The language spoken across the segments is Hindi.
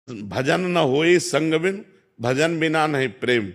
भजन न होई संग बिन, भजन बिना नहीं प्रेम।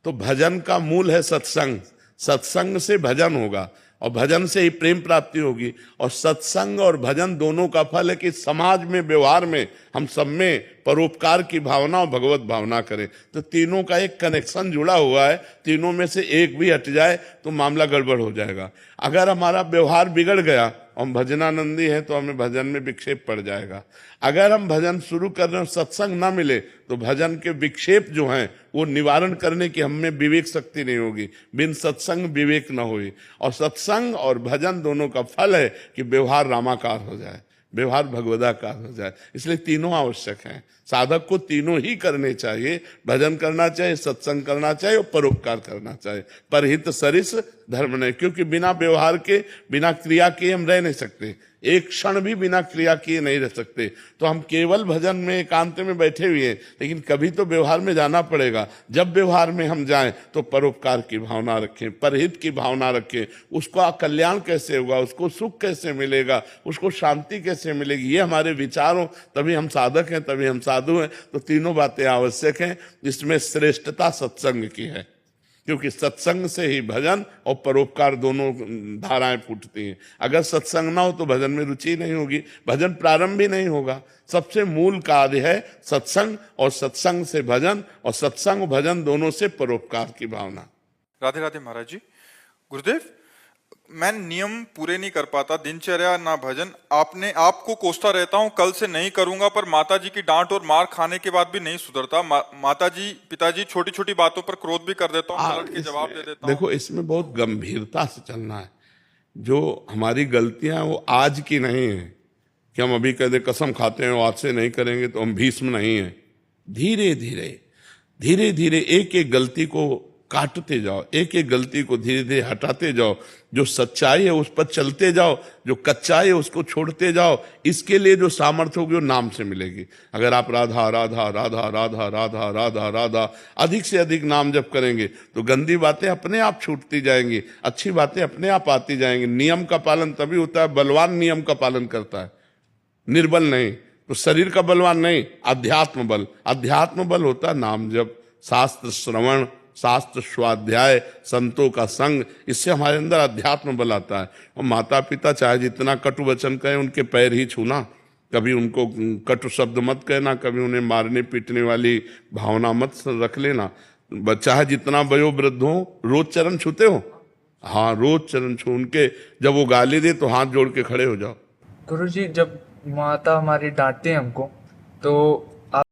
तो भजन का मूल है सत्संग, सत्संग से भजन होगा और भजन से ही प्रेम प्राप्ति होगी। और सत्संग और भजन दोनों का फल है कि समाज में, व्यवहार में, हम सब में परोपकार की भावना और भगवत भावना करें। तो तीनों का एक कनेक्शन जुड़ा हुआ है, तीनों में से एक भी हट जाए तो मामला गड़बड़ हो जाएगा। अगर हमारा व्यवहार बिगड़ गया, हम भजनानंदी हैं तो हमें भजन में विक्षेप पड़ जाएगा। अगर हम भजन शुरू कर रहे हैं, सत्संग ना मिले, तो भजन के विक्षेप जो हैं वो निवारण करने की हम में विवेक शक्ति नहीं होगी। बिन सत्संग विवेक न होई। और सत्संग और भजन दोनों का फल है कि व्यवहार रामाकार हो जाए, व्यवहार भगवदाकार हो जाए। इसलिए तीनों आवश्यक हैं। साधक को तीनों ही करने चाहिए, भजन करना चाहिए, सत्संग करना चाहिए और परोपकार करना चाहिए। परहित सरिस धर्म नहीं, क्योंकि बिना व्यवहार के, बिना क्रिया के हम रह नहीं सकते। एक क्षण भी बिना क्रिया किए नहीं रह सकते। तो हम केवल भजन में एकांत में बैठे हुए हैं, लेकिन कभी तो व्यवहार में जाना पड़ेगा। जब व्यवहार में हम जाएं तो परोपकार की भावना रखें, परहित की भावना रखें। उसका कल्याण कैसे होगा, उसको सुख कैसे मिलेगा, उसको शांति कैसे मिलेगी, ये हमारे विचार हो, तभी हम साधक हैं, तभी हम साधु हैं। तो तीनों बातें आवश्यक हैं। इसमें श्रेष्ठता सत्संग की है, क्योंकि सत्संग से ही भजन और परोपकार दोनों धाराएं फूटती हैं। अगर सत्संग ना हो तो भजन में रुचि नहीं होगी, भजन प्रारंभ भी नहीं होगा। सबसे मूल कार्य है सत्संग, और सत्संग से भजन, और सत्संग भजन दोनों से परोपकार की भावना। राधे राधे महाराज जी। गुरुदेव, मैं नियम पूरे नहीं कर पाता, दिनचर्या ना भजन, आपने आपको कोसता रहता हूँ कल से नहीं करूंगा, पर माताजी की डांट और मार खाने के बाद भी नहीं सुधरता। माताजी पिताजी छोटी छोटी बातों पर क्रोध भी कर देता हूँ, पलट के जवाब दे देता हूँ। देखो, इसमें बहुत गंभीरता से चलना है। जो हमारी गलतियां वो आज की नहीं है कि हम अभी कह दे कसम खाते हैं आज से नहीं करेंगे तो हम भीष्म नहीं है। धीरे धीरे धीरे धीरे एक एक गलती को काटते जाओ, एक एक गलती को धीरे धीरे हटाते जाओ। जो सच्चाई है उस पर चलते जाओ, जो कच्चाई है उसको छोड़ते जाओ। इसके लिए जो सामर्थ्य होगी वो नाम से मिलेगी। अगर आप राधा राधा राधा राधा राधा राधा राधा अधिक से अधिक नाम जप करेंगे तो गंदी बातें अपने आप छूटती जाएंगी, अच्छी बातें अपने आप आती जाएंगी। नियम का पालन तभी होता है, बलवान नियम का पालन करता है, निर्बल नहीं। तो शरीर का बलवान नहीं, अध्यात्म बल। अध्यात्म बल होता है नाम जप, शास्त्र श्रवण, शास्त्र स्वाध्याय, संतों का संग। इससे हमारे अंदर अध्यात्म बल आता है। और माता पिता चाहे जितना कटु वचन कहें, उनके पैर ही छूना, कभी उनको कटु शब्द मत कहना, कभी उन्हें मारने पीटने वाली भावना मत रख लेना। बच्चा है जितना वयोवृद्ध हो, रोज चरण छूते हो? हाँ, रोज चरण छू उनके। जब वो गाली दे तो हाथ जोड़ के खड़े हो जाओ। गुरुजी, जब माता हमारी डांटती है हमको, तो